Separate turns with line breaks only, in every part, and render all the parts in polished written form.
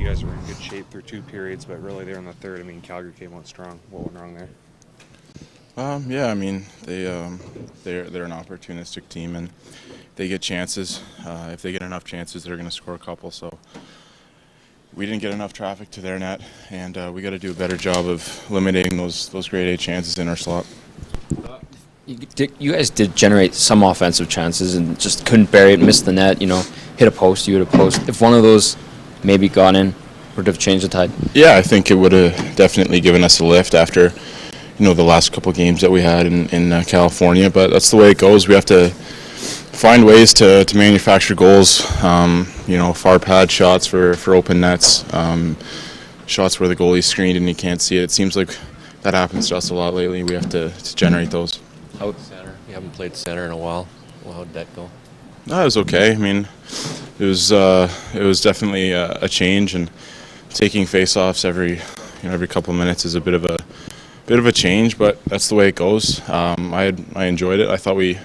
you guys were in good shape through two periods, but really there in the third, I mean, Calgary came out strong. What went wrong there?
Yeah, I mean they're an opportunistic team and they get chances. If they get enough chances, they're going to score a couple. So we didn't get enough traffic to their net, and we got to do a better job of eliminating those grade A chances in our slot.
You guys did generate some offensive chances and just couldn't bury it, missed the net. Hit a post, you hit a post. If one of those maybe got in, would have changed the tide.
Yeah, I think it would have definitely given us a lift after the last couple games that we had in California. But that's the way it goes. We have to find ways to manufacture goals. Far pad shots for open nets, shots where the goalie's screened and you can't see it. It seems like that happens to us a lot lately. We have to generate those.
Out center. You haven't played center in a while. Well, how'd that go?
No, it was okay. I mean, it was definitely a change, and taking face-offs every couple of minutes is a bit of a change, but that's the way it goes. I enjoyed it. I thought we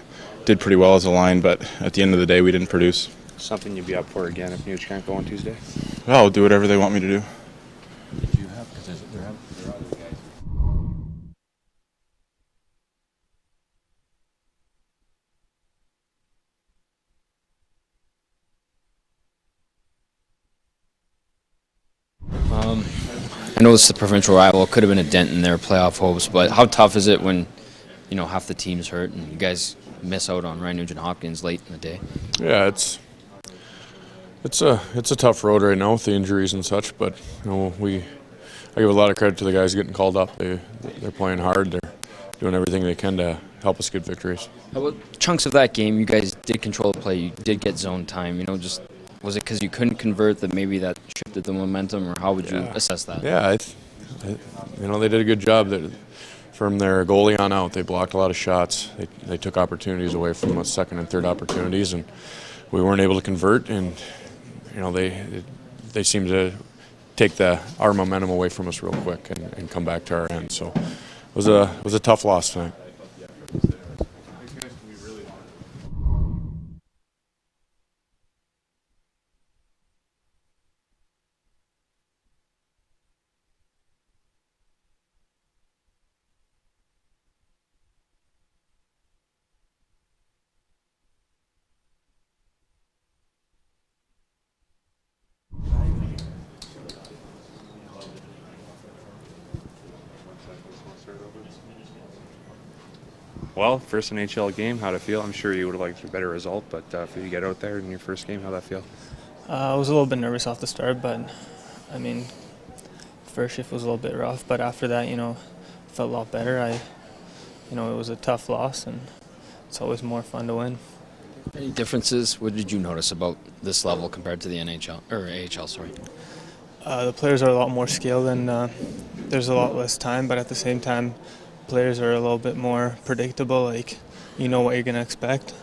did pretty well as a line, but at the end of the day, we didn't produce.
Something you'd be up for again if Nuge can't go on Tuesday?
Well, I'll do whatever they want me to do.
Did you have? Because there are other guys.
I know this is the provincial rival. It could have been a dent in their playoff hopes, but how tough is it when, half the team's hurt and you guys miss out on Ryan Nugent-Hopkins late in the day?
Yeah, it's a tough road right now with the injuries and such, but I give a lot of credit to the guys getting called up. They're playing hard. They're doing everything they can to help us get victories.
How about chunks of that game? You guys did control the play. You did get zone time. Was it because you couldn't convert that maybe that shifted the momentum, or how would you assess that?
Yeah, they did a good job. From their goalie on out, they blocked a lot of shots. They took opportunities away from us, second and third opportunities, and we weren't able to convert. And they seemed to take our momentum away from us real quick and come back to our end. So it was a tough loss tonight.
Well, first NHL game, how'd it feel? I'm sure you would have liked a better result, but for you to get out there in your first game, how'd that feel?
I was a little bit nervous off the start, but I mean, first shift was a little bit rough, but after that, felt a lot better. It was a tough loss, and it's always more fun to win.
Any differences? What did you notice about this level compared to the NHL or AHL? Sorry.
The players are a lot more skilled, and there's a lot less time, but at the same time, players are a little bit more predictable. Like, you know what you're gonna expect.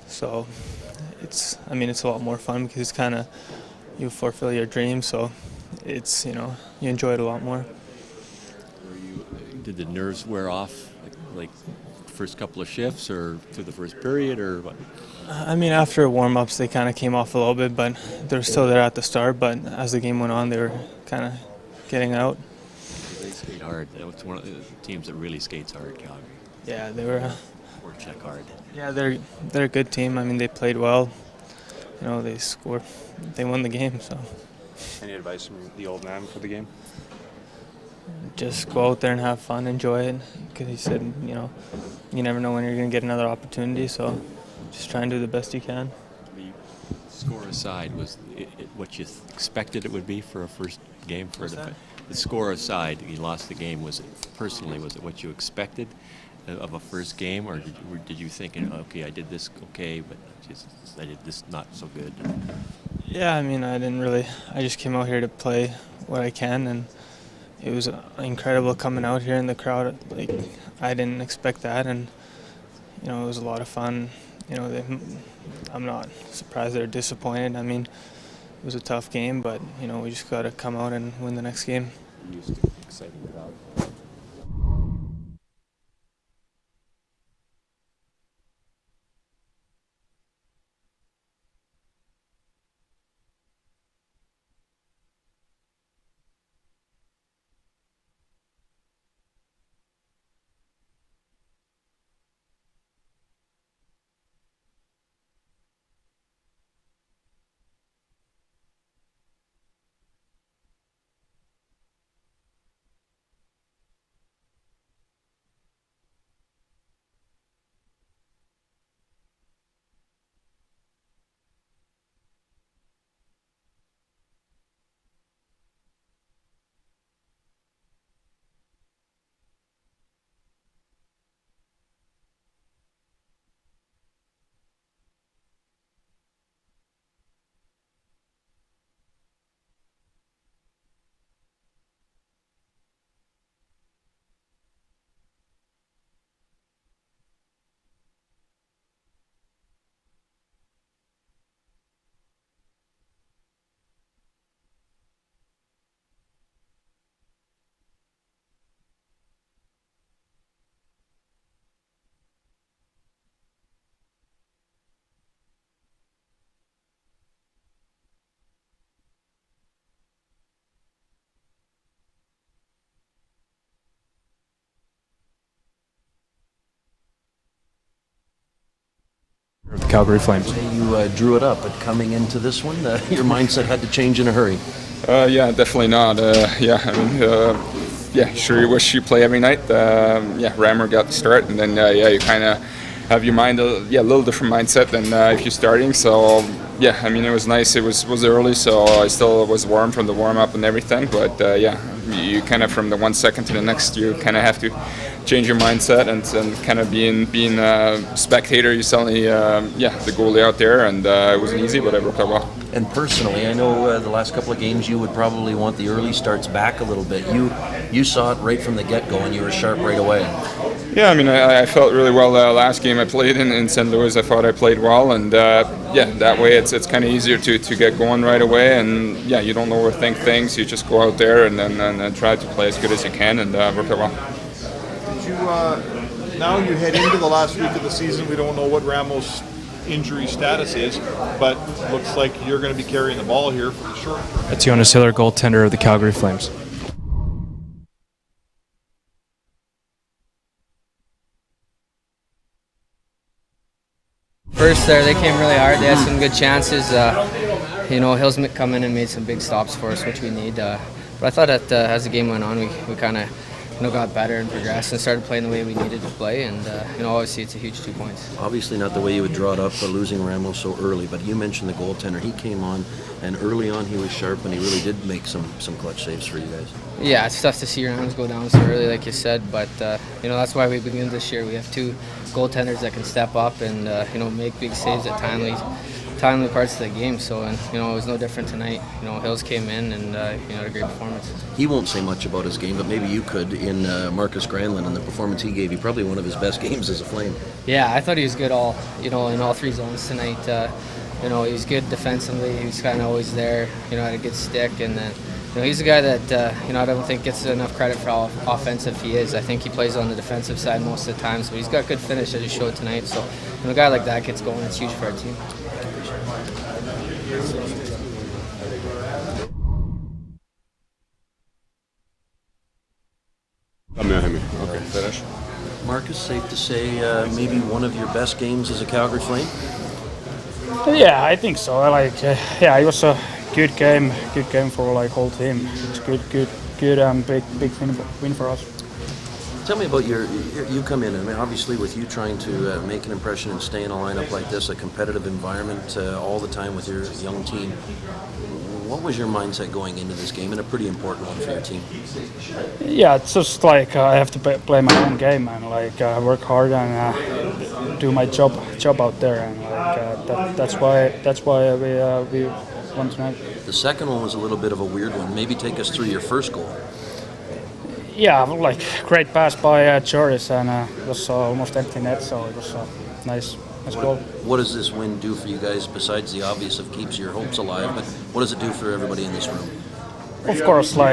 So it's a lot more fun because it's kind of you fulfill your dreams. So it's you enjoy it a lot more.
Did the nerves wear off, like first couple of shifts, or through the first period, or what?
After warm-ups, they kind of came off a little bit, but they were still there at the start. But as the game went on, they were kind of getting out.
They skate hard. It's one of the teams that really skates hard, Calgary.
Yeah, they were.
Or check hard.
Yeah, they're a good team. They played well. They scored. They won the game. So
Any advice from the old man for the game?
just go out there and have fun, enjoy it. Because he said, you never know when you're going to get another opportunity. So just try and do the best you can.
The score aside, was it what you expected it would be for a first game for the score aside, you lost the game. Was it what you expected of a first game, or did you think, okay, I did this okay, but I did this not so good?
Yeah, I didn't really. I just came out here to play what I can, and it was incredible coming out here in the crowd. Like, I didn't expect that, and it was a lot of fun. I'm not surprised they're disappointed. It was a tough game, but we just got to come out and win the next game.
Exciting crowd.
The Calgary Flames.
You drew it up, but coming into this one, your mindset had to change in a hurry.
Yeah, definitely not. Sure you wish you play every night. Rammer got the start, and then you kind of have your mind a little different mindset than if you're starting. So it was nice. It was early, so I still was warm from the warm up and everything. But you kind of from the 1 second to the next, you kind of have to change your mindset and kind of being a spectator. You suddenly the goalie out there, and it wasn't easy, but it worked out well.
And personally, I know the last couple of games you would probably want the early starts back a little bit. You saw it right from the get-go, and you were sharp right away.
Yeah, I felt really well last game I played in St. Louis. I thought I played well, and that way it's kind of easier to get going right away, and you don't overthink things. You just go out there and then try to play as good as you can, and work out well.
Did you now you head into the last week of the season? We don't know what Ramos' injury status is, but looks like you're going to be carrying the ball here for sure.
That's Jonas Hiller, goaltender of the Calgary Flames.
First there, they came really hard. They had some good chances. Hill's come in and made some big stops for us, which we need. But I thought that as the game went on, we kind of got better and progressed and started playing the way we needed to play. And obviously it's a huge 2 points.
Obviously not the way you would draw it up for losing Ramos so early, but you mentioned the goaltender. He came on, and early on he was sharp, and he really did make some clutch saves for you guys.
Yeah, it's tough to see Ramos go down so early, like you said. But that's why we begin this year. We have two goaltenders that can step up and make big saves at timely parts of the game. So it was no different tonight. Hills came in and had a great performance.
He won't say much about his game, but maybe you could. In Marcus Granlund and the performance he gave you, probably one of his best games as a Flame.
Yeah, I thought he was good in all three zones tonight. He was good defensively. He was kind of always there. Had a good stick, and then he's a guy that I don't think gets enough credit for how offensive he is. I think he plays on the defensive side most of the time, so he's got good finish as he showed tonight. So when a guy like that gets going, it's huge for our team.
Okay, finish.
Marcus, safe to say maybe one of your best games as a Calgary Flame?
Yeah, I think so. It was a good game for whole team. It's good big win for us.
Tell me about you come in, obviously with you trying to make an impression and stay in a lineup like this, a competitive environment all the time with your young team. What was your mindset going into this game, and a pretty important one for your team?
Yeah, it's just I have to play my own game and work hard and do my job out there, and that's why we won tonight.
The second one was a little bit of a weird one. Maybe take us through your first goal.
Yeah, great pass by Joris, and it was almost empty net, so it was nice goal.
What does this win do for you guys, besides the obvious of keeps your hopes alive, but what does it do for everybody in this room?
Of course, we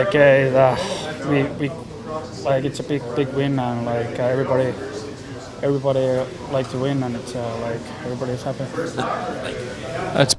it's a big win, and everybody like to win, and it's everybody's happy.
That's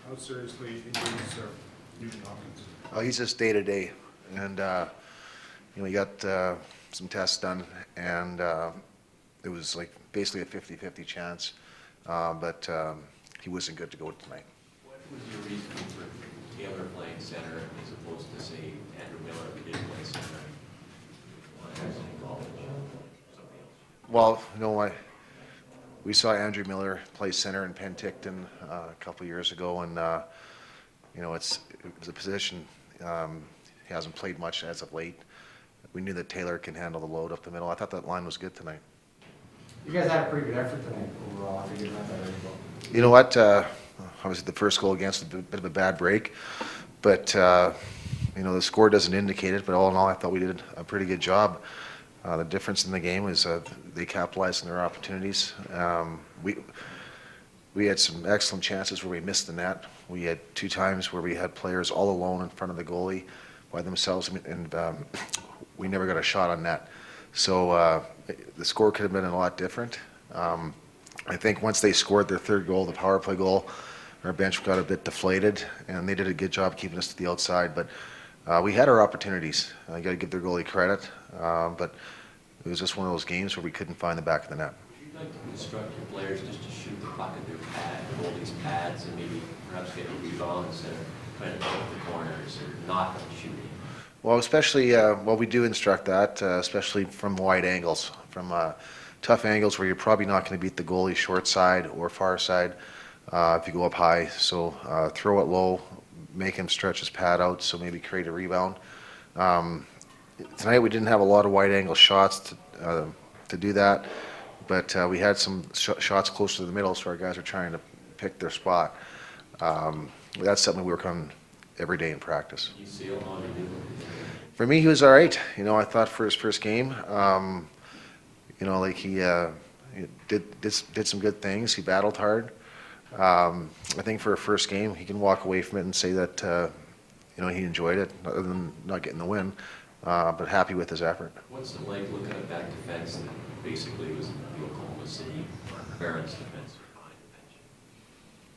How seriously injuries Nugent Hopkins?
He's just day to day, and you got some tests done, and it was like basically a 50-50 chance, but he wasn't good to go tonight.
What was your reason for Taylor playing center as opposed to, say, Andrew Miller, who did play center on Exeter College? Somebody else?
Well, we saw Andrew Miller play center in Penticton a couple years ago, and it was a position he hasn't played much as of late. We knew that Taylor can handle the load up the middle. I thought that line was good tonight.
You guys had a pretty good effort tonight overall. I figured not that very well.
You know what? Obviously, the first goal against a bit of a bad break, but the score doesn't indicate it. But all in all, I thought we did a pretty good job. The difference in the game is they capitalized on their opportunities. We had some excellent chances where we missed the net. We had 2 times where we had players all alone in front of the goalie by themselves, and we never got a shot on net. So the score could have been a lot different. I think once they scored their 3rd goal, the power play goal, our bench got a bit deflated, and they did a good job keeping us to the outside. But we had our opportunities. I got to give their goalie credit, but it was just one of those games where we couldn't find the back of the net.
Would you like to instruct your players just to shoot the puck at their pad, the goalie's pads, and maybe perhaps get a rebound instead of trying to poke the corners or not shooting?
Well, especially, we do instruct that, especially from wide angles, from tough angles where you're probably not going to beat the goalie short side or far side if you go up high. So throw it low, make him stretch his pad out, so maybe create a rebound. Tonight we didn't have a lot of wide angle shots to do that, but we had some shots close to the middle, so our guys are trying to pick their spot. That's something we work on every day in practice.
You see how long you do?
For me, he was all right. I thought for his first game, he did some good things. He battled hard. I think for a first game, he can walk away from it and say that he enjoyed it, other than not getting the win, but happy with his effort.
What's it like looking at that defense that basically was the Oklahoma City Barons defense behind the bench?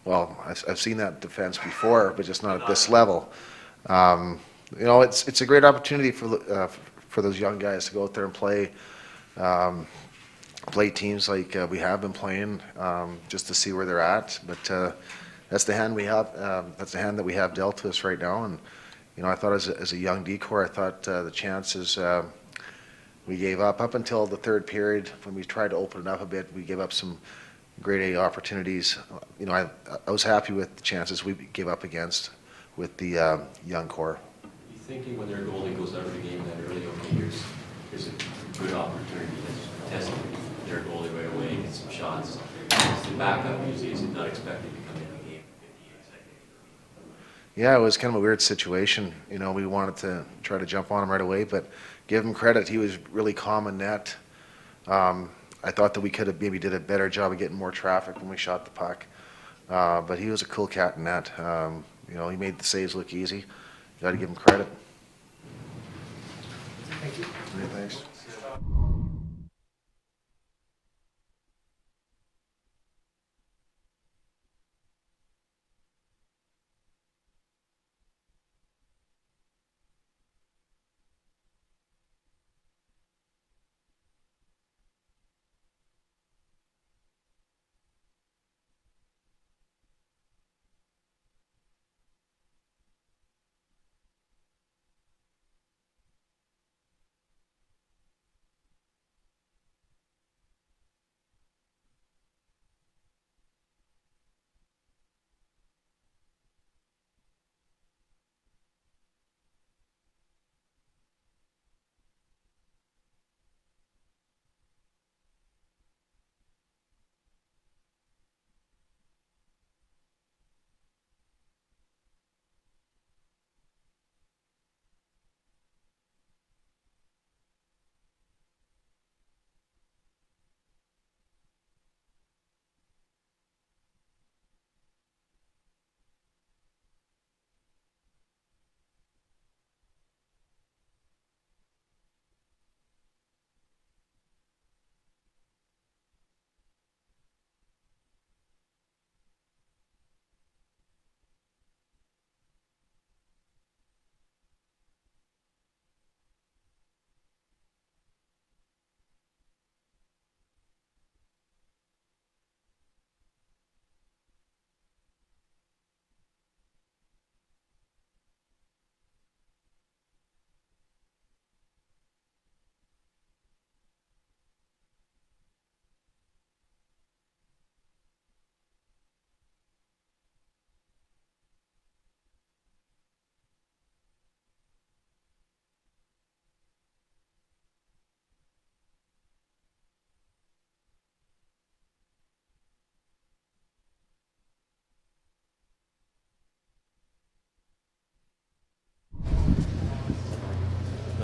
Well, I've seen that defense before, but just not at this level. It's a great opportunity for those young guys to go out there and play teams like we have been playing, just to see where they're at. But that's the hand we have. That's the hand that we have dealt to us right now. And I thought as a young decor, I thought the chances we gave up until the 3rd period when we tried to open it up a bit. We gave up some grade A opportunities. I was happy with the chances we gave up against with the young core.
You thinking when their goalie goes out of the game that early, okay, here's a good opportunity to test their goalie right away, get some shots. It's the backup usually is not expected to come in the game 58 seconds.
Yeah, it was kind of a weird situation. We wanted to try to jump on him right away, but give him credit. He was really calm in net. I thought that we could have maybe did a better job of getting more traffic when we shot the puck. But he was a cool cat in net. He made the saves look easy. Got to give him credit.
Thank you.
Yeah, thanks.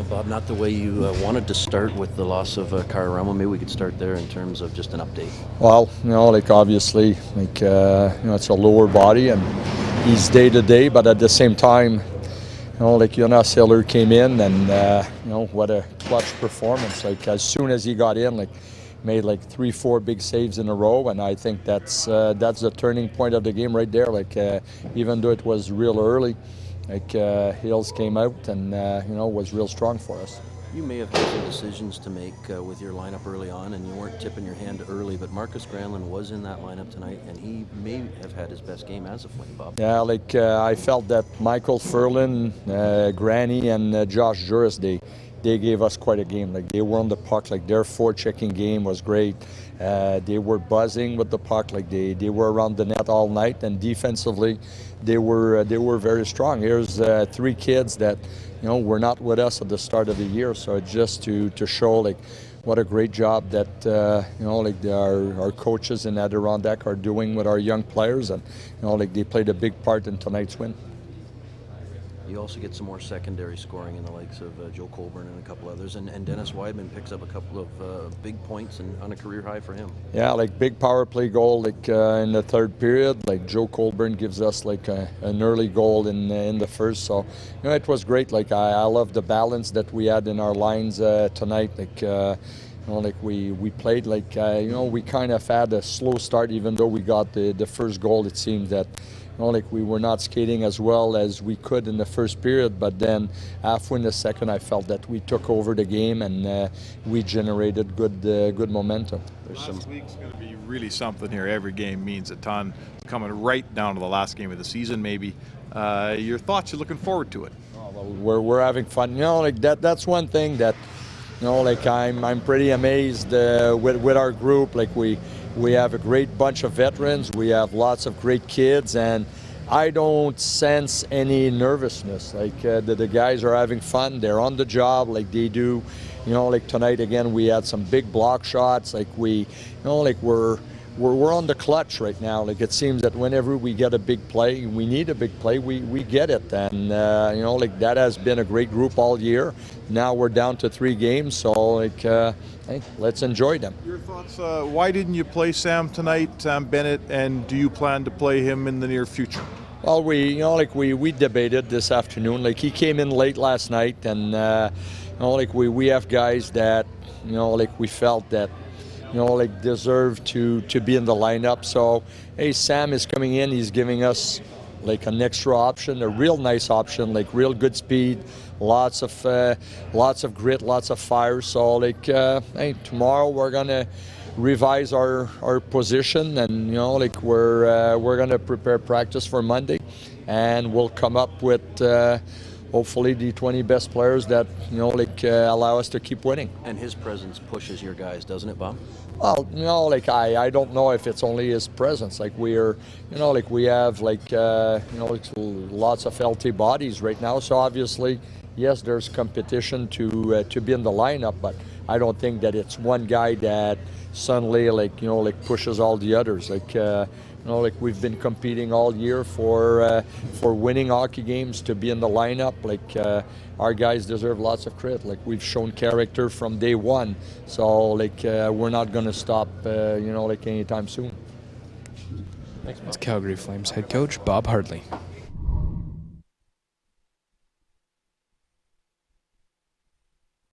Bob, not the way you wanted to start with the loss of Kyle Ramo. Maybe we could start there in terms of just an update.
Well, like obviously, it's a lower body and he's day to day, but at the same time, Jonas Hiller came in and what a clutch performance. As soon as he got in, made 3-4 big saves in a row, and I think that's the turning point of the game right there. Even though it was real early, Hills came out and was real strong for us.
You may have had some decisions to make with your lineup early on, and you weren't tipping your hand early, but Marcus Granlund was in that lineup tonight, and he may have had his best game as a Flame, Bob.
Yeah, I felt that Michael Ferland, Granny, and Josh Juris, they gave us quite a game. They were on the puck. Their forechecking game was great. They were buzzing with the puck. They were around the net all night, and defensively, they were very strong. Here's 3 kids that were not with us at the start of the year. So just to show what a great job that our coaches in Adirondack are doing with our young players, and they played a big part in tonight's win.
You also get some more secondary scoring in the likes of Joe Colburn and a couple others, and Dennis Weidman picks up a couple of big points on a career high for him.
Yeah, big power play goal in the third period. Joe Colburn gives us an early goal in the first. So it was great. I love the balance that we had in our lines tonight. We played we kind of had a slow start, even though we got the first goal. It seemed that we were not skating as well as we could in the first period, but then halfway in the second, I felt that we took over the game and we generated good momentum.
Last week's going to be really something here. Every game means a ton. Coming right down to the last game of the season, maybe. Your thoughts? You're looking forward to it?
Oh, well, we're having fun. That's one thing that I'm pretty amazed with our group. We have a great bunch of veterans. We have lots of great kids, and I don't sense any nervousness. The guys are having fun. They're on the job like they do. Tonight again, we had some big block shots. We're on the clutch right now. It seems that whenever we get a big play, we need a big play, we get it. And that has been a great group all year. Now we're down to 3 games, so hey, let's enjoy them.
Your thoughts? Why didn't you play Sam tonight, Sam Bennett, and do you plan to play him in the near future?
Well, we debated this afternoon. He came in late last night, and we have guys that we felt that deserve to be in the lineup. So hey, Sam is coming in. He's giving us an extra option, a real nice option, real good speed, lots of grit, lots of fire. So hey, tomorrow we're gonna revise our position, and we're gonna prepare practice for Monday, and we'll come up with hopefully the 20 best players that allow us to keep winning.
And his presence pushes your guys, doesn't it, Bob?
Well, I don't know if it's only his presence. We have lots of healthy bodies right now. So obviously, yes, there's competition to be in the lineup, but I don't think that it's one guy that suddenly pushes all the others. We've been competing all year for winning hockey games, to be in the lineup. Our guys deserve lots of credit. We've shown character from day one, so we're not going to stop anytime soon.
It's Calgary Flames head coach Bob Hartley.